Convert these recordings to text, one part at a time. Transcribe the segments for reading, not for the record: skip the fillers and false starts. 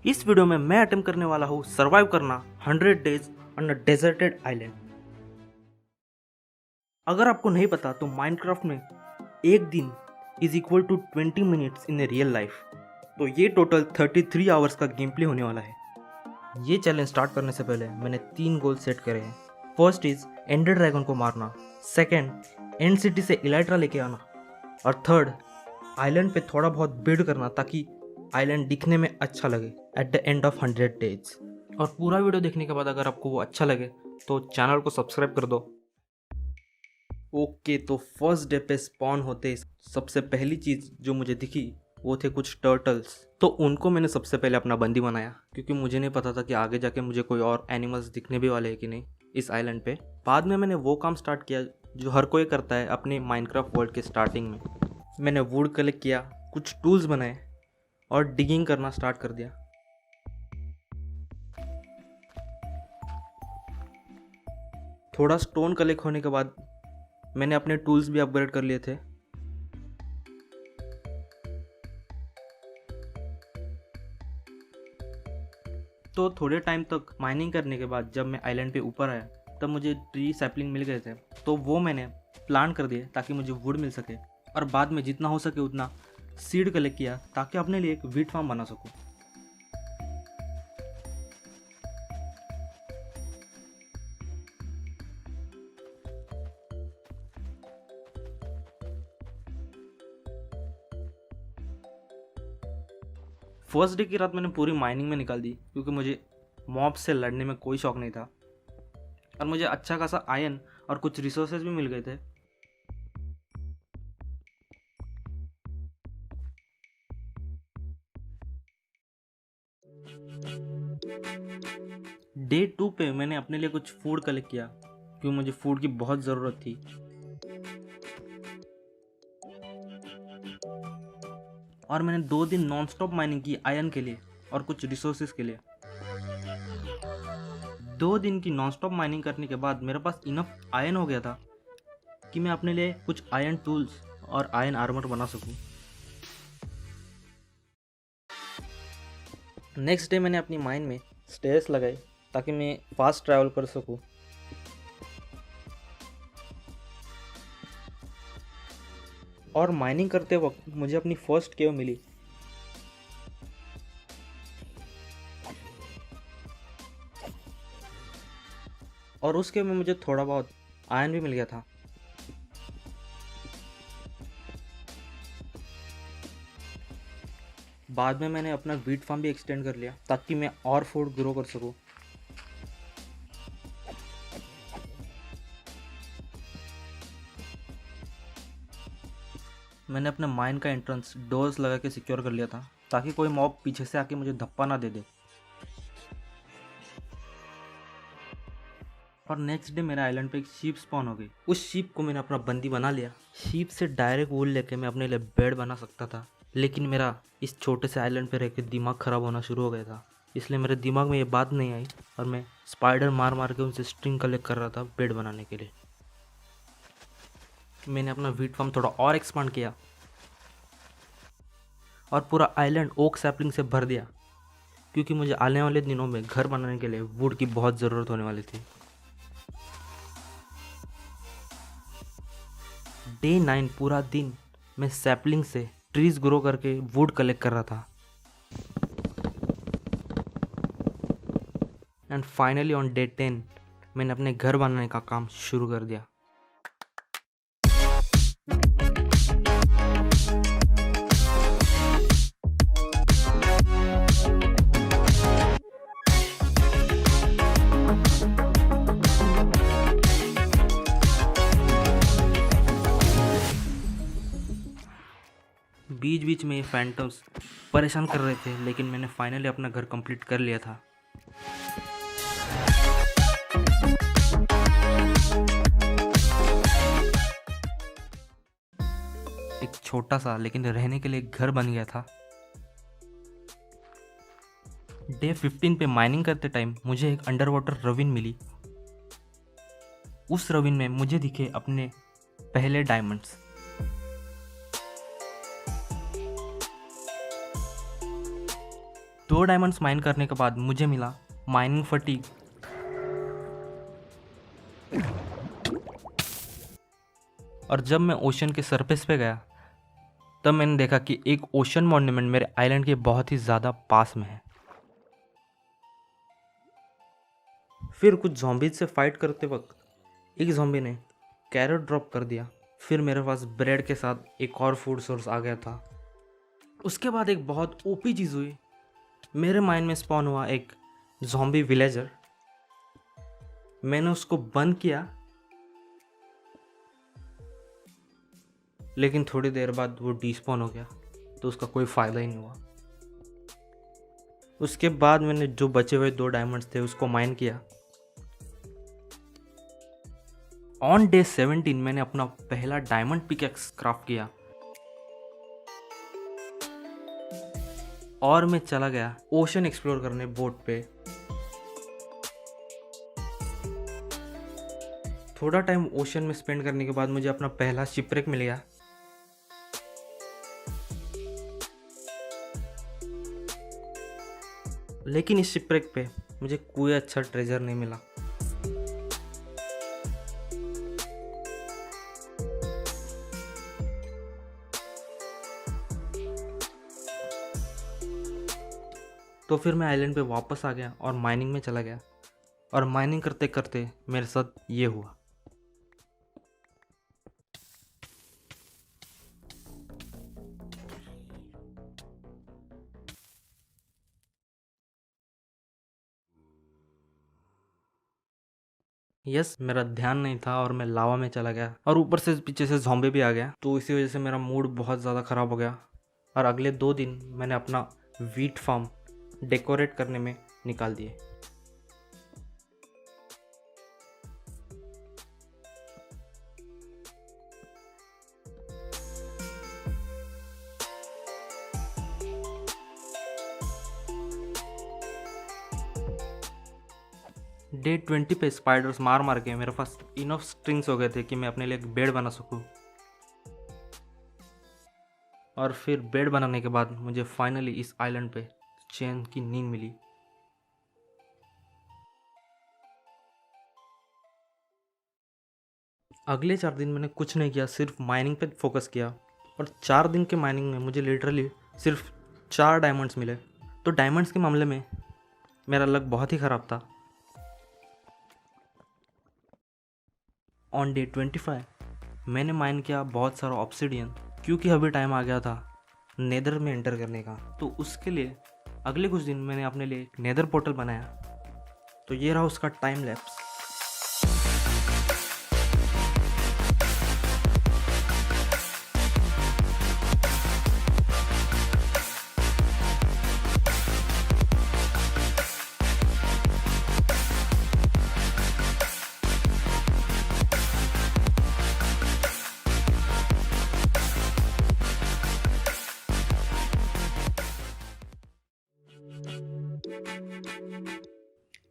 इस वीडियो में मैं अटेम्प्ट करने वाला हूँ सर्वाइव करना 100 days on a deserted island. अगर आपको नहीं पता तो माइनक्राफ्ट में एक दिन is equal to 20 minutes in a real life. तो ये टोटल 33 आवर्स का गेम प्ले होने वाला है। ये चैलेंज स्टार्ट करने से पहले मैंने 3 गोल सेट करे हैं। फर्स्ट इज एंडर ड्रैगन को मारना, सेकंड एंड सिटी से इलाइट्रा लेके आना, और थर्ड आइलैंड पे थोड़ा बहुत बिल्ड करना ताकि आइलैंड दिखने में अच्छा लगे at the end of 100 days. और पूरा वीडियो देखने के बाद अगर आपको वो अच्छा लगे तो चैनल को सब्सक्राइब कर दो। ओके, तो फर्स्ट डे पे स्पॉन होते सबसे पहली चीज़ जो मुझे दिखी वो थे कुछ टर्टल्स। तो उनको मैंने सबसे पहले अपना बंदी बनाया क्योंकि मुझे नहीं पता था कि आगे जाके मुझे कोई और एनिमल्स दिखने भी वाले हैं कि नहीं इस आइलैंड पे। बाद में मैंने वो काम स्टार्ट किया जो हर कोई करता है अपने माइनक्राफ्ट वर्ल्ड के स्टार्टिंग में। मैंने वुड कलेक्ट किया, कुछ टूल्स बनाए और डिगिंग करना स्टार्ट कर दिया। थोड़ा स्टोन कलेक्ट होने के बाद मैंने अपने टूल्स भी अपग्रेड कर लिए थे। तो थोड़े टाइम तक माइनिंग करने के बाद जब मैं आइलैंड पे ऊपर आया तब मुझे ट्री सैपलिंग मिल गए थे, तो वो मैंने प्लांट कर दिए ताकि मुझे वुड मिल सके। और बाद में जितना हो सके उतना सीड कलेक्ट किया ताकि अपने लिए एक वीट फार्म बना सकूं। फर्स्ट डे की रात मैंने पूरी माइनिंग में निकाल दी क्योंकि मुझे मॉब से लड़ने में कोई शौक नहीं था और मुझे अच्छा खासा आयरन और कुछ रिसोर्सेज भी मिल गए थे। डे 2 पे मैंने अपने लिए कुछ फूड कलेक्ट किया क्योंकि मुझे फूड की बहुत ज़रूरत थी। और मैंने 2 दिन नॉनस्टॉप माइनिंग की आयरन के लिए और कुछ रिसोर्सेज के लिए। 2 दिन की नॉनस्टॉप माइनिंग करने के बाद मेरे पास इनफ आयरन हो गया था कि मैं अपने लिए कुछ आयरन टूल्स और आयरन आर्मर बना सकूं। नेक्स्ट डे मैंने अपनी माइन में स्टेयर्स लगाए ताकि मैं फास्ट ट्रैवल कर सकूं। और माइनिंग करते वक्त मुझे अपनी फर्स्ट केव मिली। और उस केव में मुझे थोड़ा बहुत आयरन भी मिल गया था। बाद में मैंने अपना वीट फार्म भी एक्सटेंड कर लिया ताकि मैं और फूड ग्रो कर सकूं। मैंने अपने माइन का एंट्रेंस डोर्स लगा के सिक्योर कर लिया था ताकि कोई मॉब पीछे से आके मुझे धप्पा ना दे दे। और नेक्स्ट डे मेरे आइलैंड पे एक शीप स्पॉन हो गई। उस शीप को मैंने अपना बंदी बना लिया। शीप से डायरेक्ट वूल लेके मैं अपने लिए बेड बना सकता था, लेकिन मेरा इस छोटे से आइलैंड पे रह के दिमाग ख़राब होना शुरू हो गया था, इसलिए मेरे दिमाग में ये बात नहीं आई और मैं स्पाइडर मार मार के उनसे स्ट्रिंग कलेक्ट कर रहा था बेड बनाने के लिए। मैंने अपना वीट फार्म थोड़ा और एक्सपांड किया और पूरा आइलैंड ओक सैपलिंग से भर दिया क्योंकि मुझे आने वाले दिनों में घर बनाने के लिए वुड की बहुत ज़रूरत होने वाली थी। डे 9 पूरा दिन मैं सैपलिंग से ट्रीज ग्रो करके वुड कलेक्ट कर रहा था। एंड फाइनली ऑन डे 10 मैंने अपने घर बनाने का काम शुरू कर दिया। बीच बीच में ये फैंटम्स परेशान कर रहे थे, लेकिन मैंने फाइनली अपना घर कंप्लीट कर लिया था। एक छोटा सा लेकिन रहने के लिए घर बन गया था। डे 15 पे माइनिंग करते टाइम मुझे एक अंडर वाटर रविन मिली। उस रविन में मुझे दिखे अपने पहले डायमंड्स। 2 डायमंड्स माइन करने के बाद मुझे मिला माइनिंग फटीग। और जब मैं ओशन के सरफेस पे गया तब मैंने देखा कि एक ओशन मॉन्यूमेंट मेरे आइलैंड के बहुत ही ज़्यादा पास में है। फिर कुछ ज़ॉम्बीज से फाइट करते वक्त एक ज़ॉम्बी ने कैरेट ड्रॉप कर दिया। फिर मेरे पास ब्रेड के साथ एक और फूड सोर्स आ गया था। उसके बाद एक बहुत ओपी चीज़ हुई, मेरे माइंड में स्पॉन हुआ एक ज़ॉम्बी विलेजर। मैंने उसको बंद किया, लेकिन थोड़ी देर बाद वो डिस्पॉन हो गया, तो उसका कोई फ़ायदा ही नहीं हुआ। उसके बाद मैंने जो बचे हुए 2 डायमंड्स थे उसको माइन किया। ऑन डे 17 मैंने अपना पहला डायमंड पिकैक्स क्राफ्ट किया और मैं चला गया ओशन एक्सप्लोर करने बोट पे। थोड़ा टाइम ओशन में स्पेंड करने के बाद मुझे अपना पहला शिपरेक मिल गया। लेकिन इस शिपरेक पे मुझे कोई अच्छा ट्रेजर नहीं मिला। तो फिर मैं आइलैंड पे वापस आ गया और माइनिंग में चला गया। और माइनिंग करते करते मेरे साथ ये हुआ। यस, मेरा ध्यान नहीं था और मैं लावा में चला गया और ऊपर से पीछे से ज़ॉम्बी भी आ गया। तो इसी वजह से मेरा मूड बहुत ज़्यादा ख़राब हो गया और अगले 2 दिन मैंने अपना वीट फार्म डेकोरेट करने में निकाल दिए। डे 20 पे स्पाइडर्स मार मार के मेरे पास इनफ स्ट्रिंग्स हो गए थे कि मैं अपने लिए एक बेड बना सकूं। और फिर बेड बनाने के बाद मुझे फाइनली इस आइलैंड पे चैन की नींद मिली। अगले 4 दिन मैंने कुछ नहीं किया, सिर्फ माइनिंग पे फोकस किया। और 4 दिन के माइनिंग में मुझे लिटरली सिर्फ 4 डायमंड्स मिले। तो डायमंड्स के मामले में मेरा लक बहुत ही ख़राब था। ऑन डे 25 मैंने माइन किया बहुत सारा ऑब्सिडियन, क्योंकि अभी टाइम आ गया था नेदर में एंटर करने का। तो उसके लिए अगले कुछ दिन मैंने अपने लिए एक नेदर पोर्टल बनाया। तो ये रहा उसका टाइम लैप्स।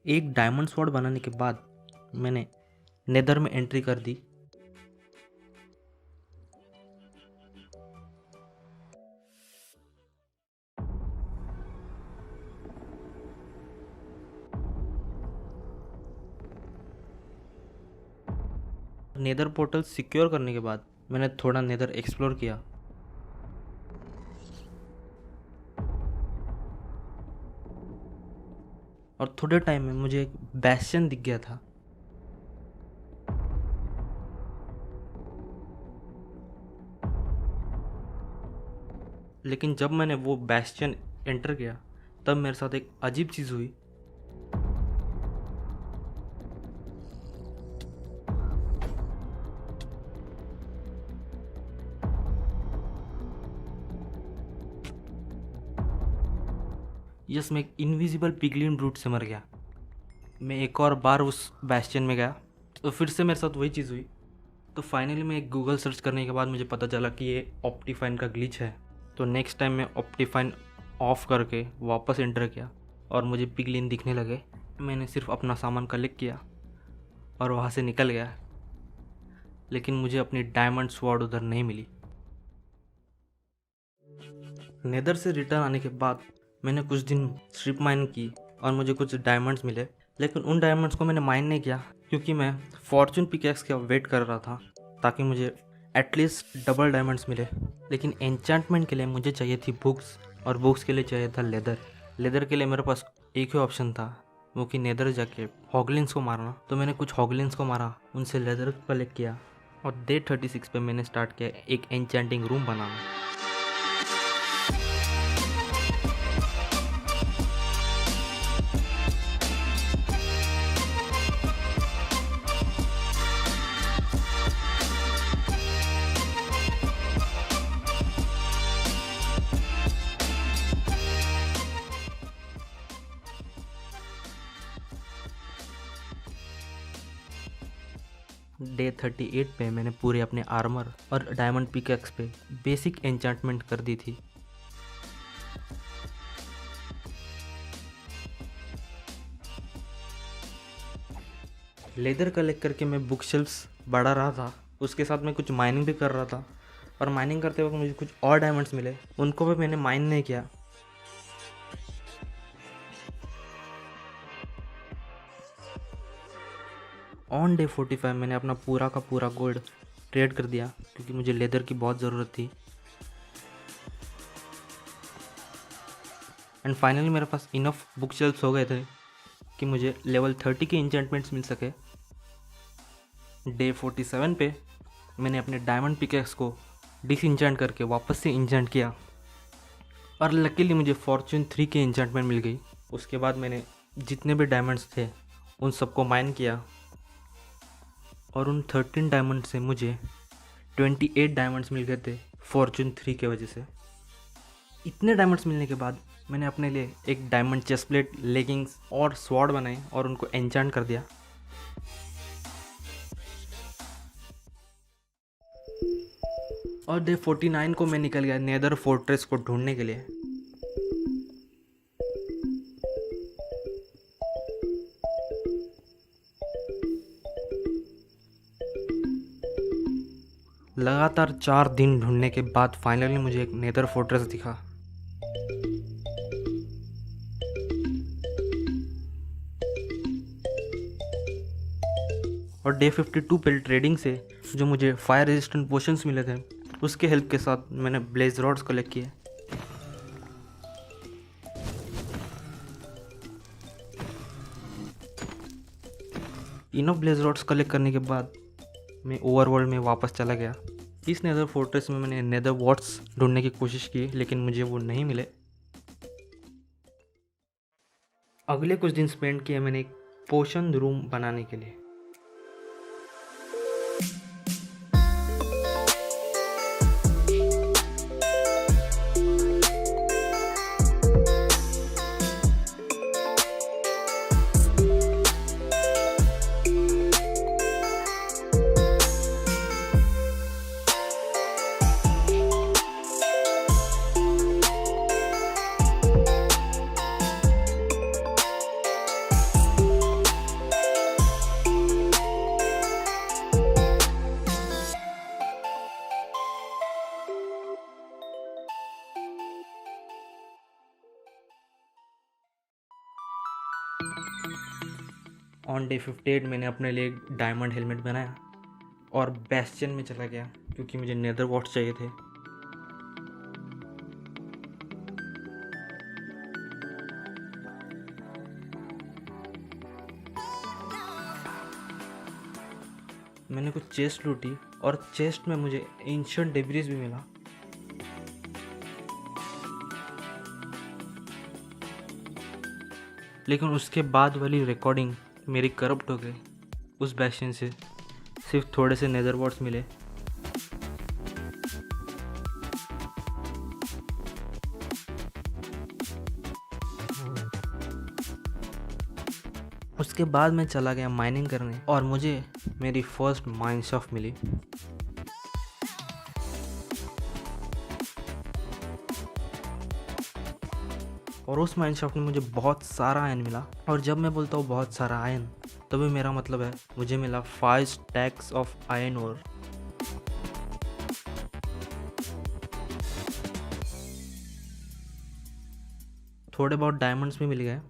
एक डायमंड स्वॉर्ड बनाने के बाद मैंने नेदर में एंट्री कर दी। नेदर पोर्टल सिक्योर करने के बाद मैंने थोड़ा नेदर एक्सप्लोर किया। और थोड़े टाइम में मुझे एक बैस्टियन दिख गया था। लेकिन जब मैंने वो बैस्टियन एंटर किया तब मेरे साथ एक अजीब चीज़ हुई। यस, मैं एक इनविजिबल पिगलिन ब्रूट से मर गया। मैं एक और बार उस बैस्टियन में गया तो फिर से मेरे साथ वही चीज़ हुई। तो फाइनली मैं एक गूगल सर्च करने के बाद मुझे पता चला कि ये ऑप्टिफाइन का ग्लिच है। तो नेक्स्ट टाइम मैं ऑप्टिफाइन ऑफ करके वापस एंटर किया और मुझे पिगलिन दिखने लगे। मैंने सिर्फ अपना सामान कलेक्ट किया और वहाँ से निकल गया। लेकिन मुझे अपनी डायमंड स्वॉर्ड उधर नहीं मिली। नेदर से रिटर्न आने के बाद मैंने कुछ दिन स्ट्रिप माइन की और मुझे कुछ डायमंड्स मिले, लेकिन उन डायमंड्स को मैंने माइन नहीं किया क्योंकि मैं फॉर्चून पिकैक्स का वेट कर रहा था ताकि मुझे एटलीस्ट डबल डायमंड्स मिले। लेकिन एन्चेंटमेंट के लिए मुझे चाहिए थी बुक्स, और बुक्स के लिए चाहिए था लेदर। लेदर के लिए मेरे पास एक ही ऑप्शन था, वो कि नेदर जाके हॉगलिन्स को मारना। तो मैंने कुछ हॉगलिन्स को मारा, उनसे लेदर कलेक्ट किया और डे 36 पे मैंने स्टार्ट किया एक एन्चेंटिंग रूम बनाना। डे 38 पे मैंने पूरे अपने आर्मर और डायमंड पिकैक्स पे बेसिक एन्चेंटमेंट कर दी थी। लेदर कलेक्ट करके मैं बुक शेल्फ्स बढ़ा रहा था, उसके साथ मैं कुछ माइनिंग भी कर रहा था, और माइनिंग करते वक्त मुझे कुछ और डायमंड्स मिले, उनको भी मैंने माइन नहीं किया। ऑन डे 45 मैंने अपना पूरा का पूरा गोल्ड ट्रेड कर दिया क्योंकि मुझे लेदर की बहुत ज़रूरत थी। एंड फाइनली मेरे पास इनफ बुक शेल्फ्स हो गए थे कि मुझे लेवल 30 के इंचेंटमेंट्स मिल सके। डे 47 पे मैंने अपने डायमंड पिकैक्स को डिसइंचेंट करके वापस से इंचेंट किया और लकीली मुझे फॉर्चून 3 के इंचेंटमेंट मिल गई। उसके बाद मैंने जितने भी डायमंड्स थे उन सबको माइन किया और उन 13 डायमंड से मुझे 28 डायमंड्स मिल गए थे फॉर्चून 3 के वजह से। इतने डायमंड्स मिलने के बाद मैंने अपने लिए एक डायमंड चेस्ट प्लेट, लेगिंग्स और स्वॉर्ड बनाए और उनको एन्चेंट कर दिया। और डे 49 को मैं निकल गया नेदर फोर्ट्रेस को ढूंढने के लिए। लगातार 4 दिन ढूंढने के बाद फाइनली मुझे एक नेदर फोर्ट्रेस दिखा। और डे 52 पे ट्रेडिंग से जो मुझे फायर रेजिस्टेंट पोशंस मिले थे उसके हेल्प के साथ मैंने ब्लेज रॉड्स कलेक्ट किए। इनफ ब्लेज रॉड्स कलेक्ट करने के बाद मैं ओवरवर्ल्ड में वापस चला गया। इस नेदर फोर्ट्रेस में मैंने नेदर वॉट्स ढूंढने की कोशिश की लेकिन मुझे वो नहीं मिले। अगले कुछ दिन स्पेंड किए मैंने एक पोशन रूम बनाने के लिए। ऑन डे 58 मैंने अपने लिए एक डायमंड हेलमेट बनाया और बेस्टियन में चला गया क्योंकि मुझे नेदर वॉट्स चाहिए थे। मैंने कुछ चेस्ट लूटी और चेस्ट में मुझे एंशिएंट डेब्रिस भी मिला। लेकिन उसके बाद वाली रिकॉर्डिंग मेरी करप्ट हो गई। उस बेस्टियन से सिर्फ थोड़े से नेदर वॉट्स मिले। उसके बाद मैं चला गया माइनिंग करने और मुझे मेरी फर्स्ट माइन शाफ्ट मिली। और उस माइन शाफ्ट में मुझे बहुत सारा आयन मिला। और जब मैं बोलता हूँ बहुत सारा आयन तभी मेरा मतलब है मुझे मिला 5 स्टैक्स ऑफ आयन ओर। थोड़े बहुत डायमंड्स भी मिल गए।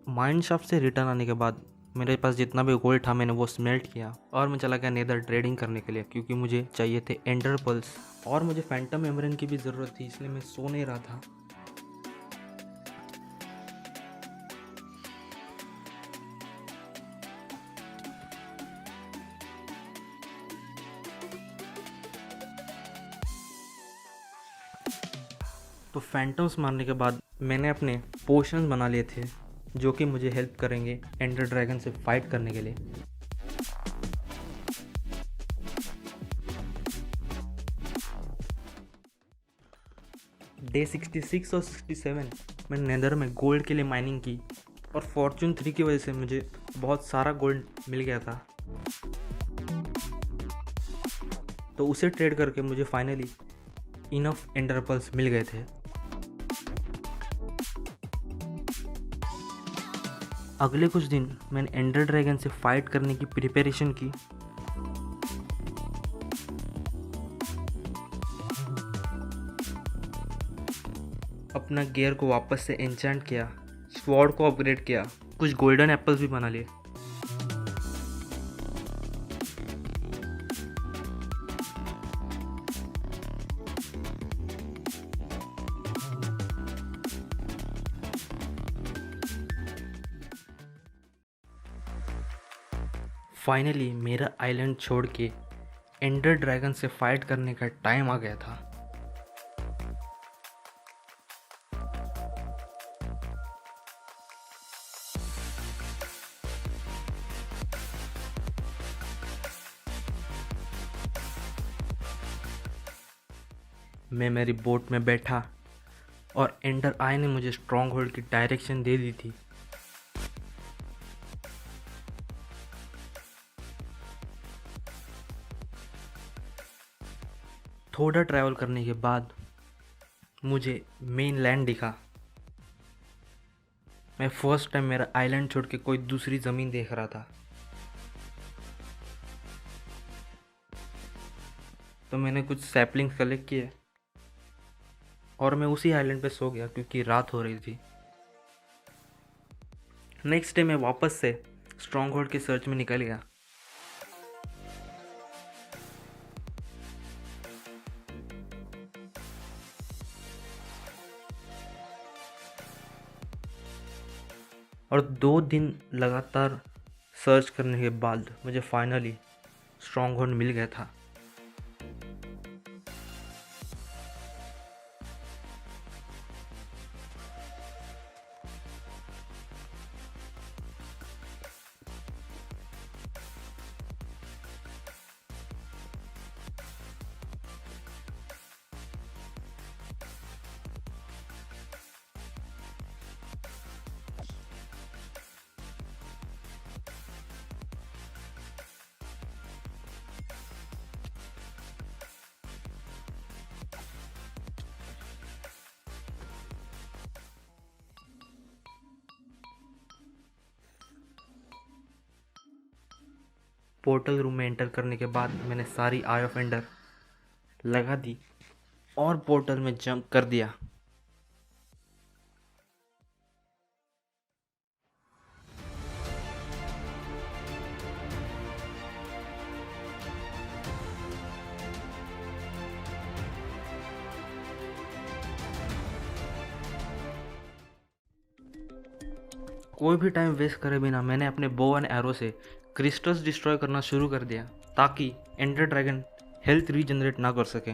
माइंड शाफ्ट से रिटर्न आने के बाद मेरे पास जितना भी गोल्ड था मैंने वो स्मेल्ट किया और मैं चला गया नेदर ट्रेडिंग करने के लिए, क्योंकि मुझे चाहिए थे एंडर पल्स और मुझे फैंटम एमरन की भी ज़रूरत थी, इसलिए मैं सो नहीं रहा था। तो फैंटम्स मारने के बाद मैंने अपने पोशंस बना लिए थे जो कि मुझे हेल्प करेंगे एंडर ड्रैगन से फाइट करने के लिए। डे 66 और 67 मैंने नेदर में गोल्ड के लिए माइनिंग की और फॉर्चून 3 की वजह से मुझे बहुत सारा गोल्ड मिल गया था। तो उसे ट्रेड करके मुझे फाइनली इनफ एंडर पल्स मिल गए थे। अगले कुछ दिन मैंने एंडर ड्रैगन से फाइट करने की प्रिपरेशन की। अपना गियर को वापस से एन्चेंट किया, स्वॉर्ड को अपग्रेड किया, कुछ गोल्डन एप्पल्स भी बना लिए। फाइनली मेरा आइलैंड छोड़ के एंडर ड्रैगन से फाइट करने का टाइम आ गया था। मैं मेरी बोट में बैठा और एंडर आई ने मुझे स्ट्रॉन्ग होल्ड की डायरेक्शन दे दी थी। थोड़ा ट्रैवल करने के बाद मुझे मेन लैंड दिखा। मैं फर्स्ट टाइम मेरा आइलैंड छोड़ के कोई दूसरी ज़मीन देख रहा था। तो मैंने कुछ सैपलिंग्स कलेक्ट किए और मैं उसी आइलैंड पे सो गया क्योंकि रात हो रही थी। नेक्स्ट डे मैं वापस से स्ट्रॉन्ग होल्ड के सर्च में निकल गया। और 2 दिन लगातार सर्च करने के बाद मुझे फाइनली स्ट्रॉन्ग होल्ड मिल गया था। पोर्टल रूम में एंटर करने के बाद मैंने सारी आई ऑफ एंडर लगा दी और पोर्टल में जंप कर दिया। कोई भी टाइम वेस्ट करे बिना मैंने अपने बो एंड एरो से क्रिस्टल्स डिस्ट्रॉय करना शुरू कर दिया ताकि एंडर ड्रैगन हेल्थ रीजनरेट ना कर सके।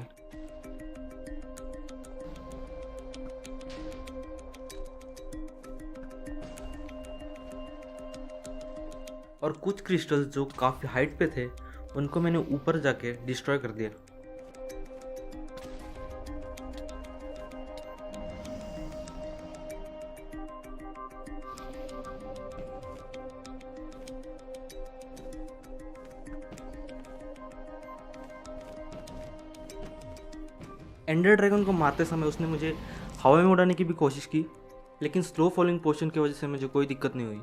और कुछ क्रिस्टल्स जो काफ़ी हाइट पे थे उनको मैंने ऊपर जाके डिस्ट्रॉय कर दिया। एंडर ड्रैगन को मारते समय उसने मुझे हवा में उड़ाने की भी कोशिश की, लेकिन स्लो फॉलिंग पोशन की वजह से मुझे कोई दिक्कत नहीं हुई।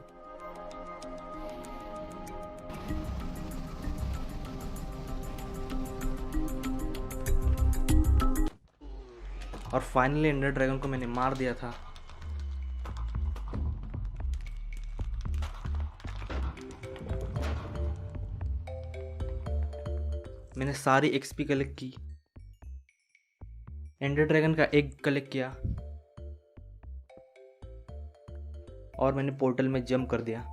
और फाइनली एंडर ड्रैगन को मैंने मार दिया था। मैंने सारी एक्सपी कलेक्ट की, एंडर ड्रैगन का एग कलेक्ट किया और मैंने पोर्टल में जंप कर दिया।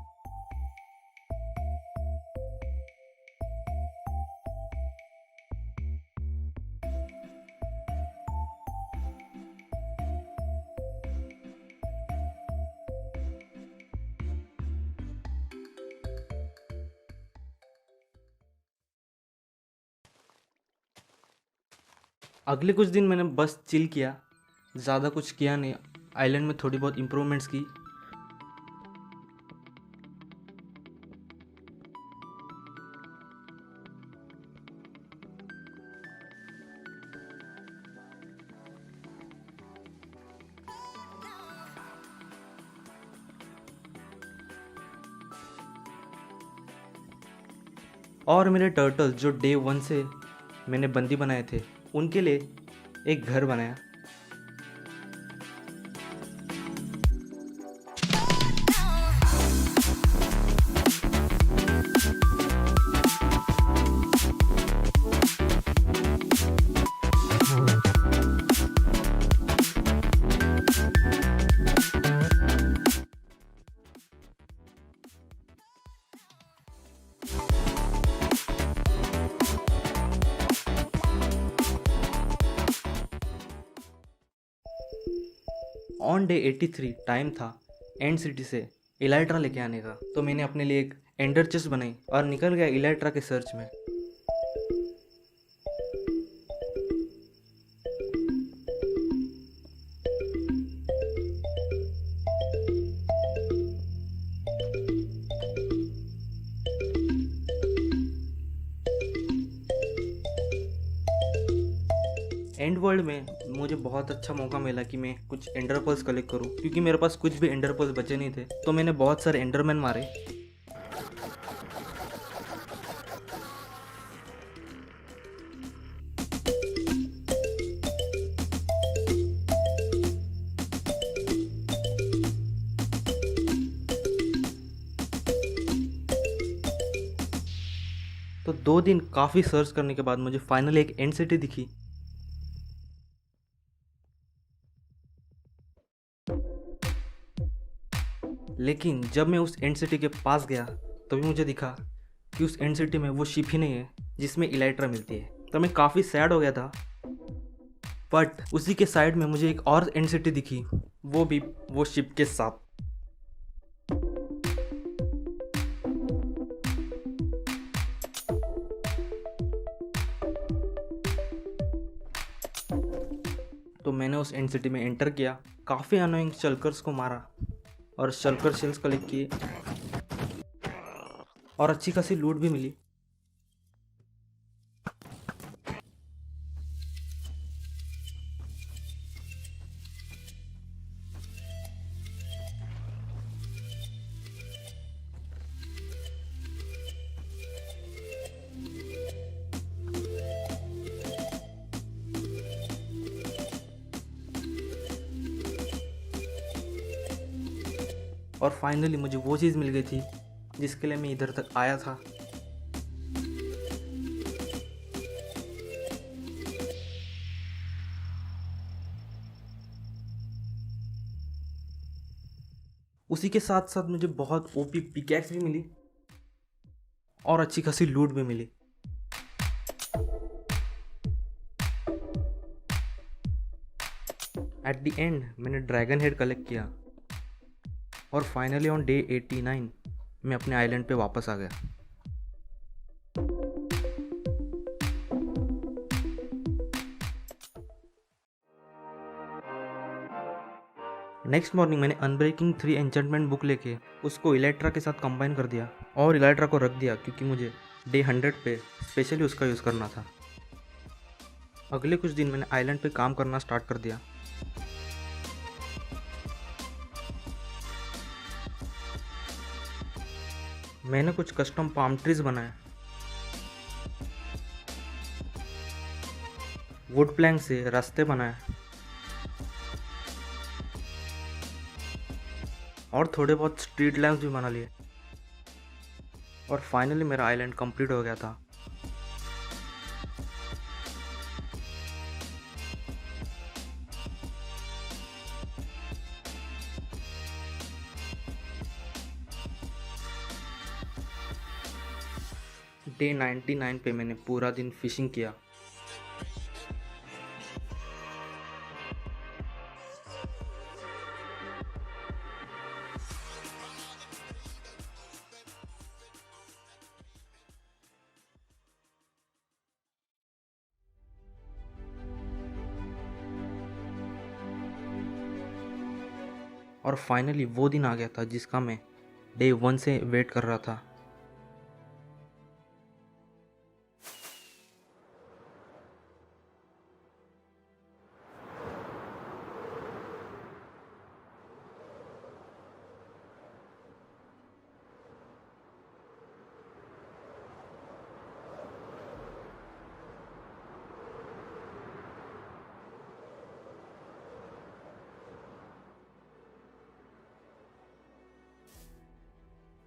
अगले कुछ दिन मैंने बस चिल किया, ज़्यादा कुछ किया नहीं। आइलैंड में थोड़ी बहुत इम्प्रूवमेंट्स की। और मेरे टर्टल जो डे 1 से मैंने बंदी बनाए थे, उनके लिए एक घर बनाया। ऑन डे 83 टाइम था एंड सिटी से इलाइट्रा लेके आने का, तो मैंने अपने लिए एक एंडर चेस्ट बनाई और निकल गया इलाइट्रा के सर्च में। एंड वर्ल्ड में मुझे बहुत अच्छा मौका मिला कि मैं कुछ एंडर पर्ल्स कलेक्ट करूं, क्योंकि मेरे पास कुछ भी एंडर पर्ल्स बचे नहीं थे। तो मैंने बहुत सारे एंडरमैन मारे। तो 2 दिन काफ़ी सर्च करने के बाद मुझे फाइनली एक एंड सिटी दिखी। लेकिन जब मैं उस एंड सिटी के पास गया तभी मुझे दिखा कि उस एंड सिटी में वो शिप ही नहीं है जिसमें इलाइट्रा मिलती है। तो मैं काफ़ी सैड हो गया था। बट उसी के साइड में मुझे एक और एंड सिटी दिखी, वो भी वो शिप के साथ। तो मैंने उस एंड सिटी में एंटर किया, काफ़ी अनोइंग शल्कर्स को मारा और शल्कर शेल्स कलेक्ट किए और अच्छी खासी लूट भी मिली। और फाइनली मुझे वो चीज़ मिल गई थी जिसके लिए मैं इधर तक आया था। उसी के साथ साथ मुझे बहुत ओपी पिकैक्स भी मिली और अच्छी खासी लूट भी मिली। एट द एंड मैंने ड्रैगन हेड कलेक्ट किया और फाइनली ऑन डे 89 मैं अपने आइलैंड पे वापस आ गया। नेक्स्ट मॉर्निंग मैंने अनब्रेकिंग 3 एन्चेंटमेंट बुक लेके उसको इलेक्ट्रा के साथ कंबाइन कर दिया और इलेक्ट्रा को रख दिया, क्योंकि मुझे डे 100 पे स्पेशली उसका यूज़ करना था। अगले कुछ दिन मैंने आइलैंड पे काम करना स्टार्ट कर दिया। मैंने कुछ कस्टम पाम ट्रीज बनाए, वुड प्लैंक से रास्ते बनाए और थोड़े बहुत स्ट्रीट लैम्प्स भी बना लिए। और फाइनली मेरा आइलैंड कंप्लीट हो गया था। डे 99 पे मैंने पूरा दिन फिशिंग किया। और फाइनली वो दिन आ गया था जिसका मैं डे 1 से वेट कर रहा था।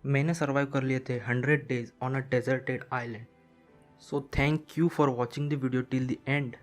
मैंने सर्वाइव कर लिए थे 100 days on a deserted island. So thank you for watching the video till the end.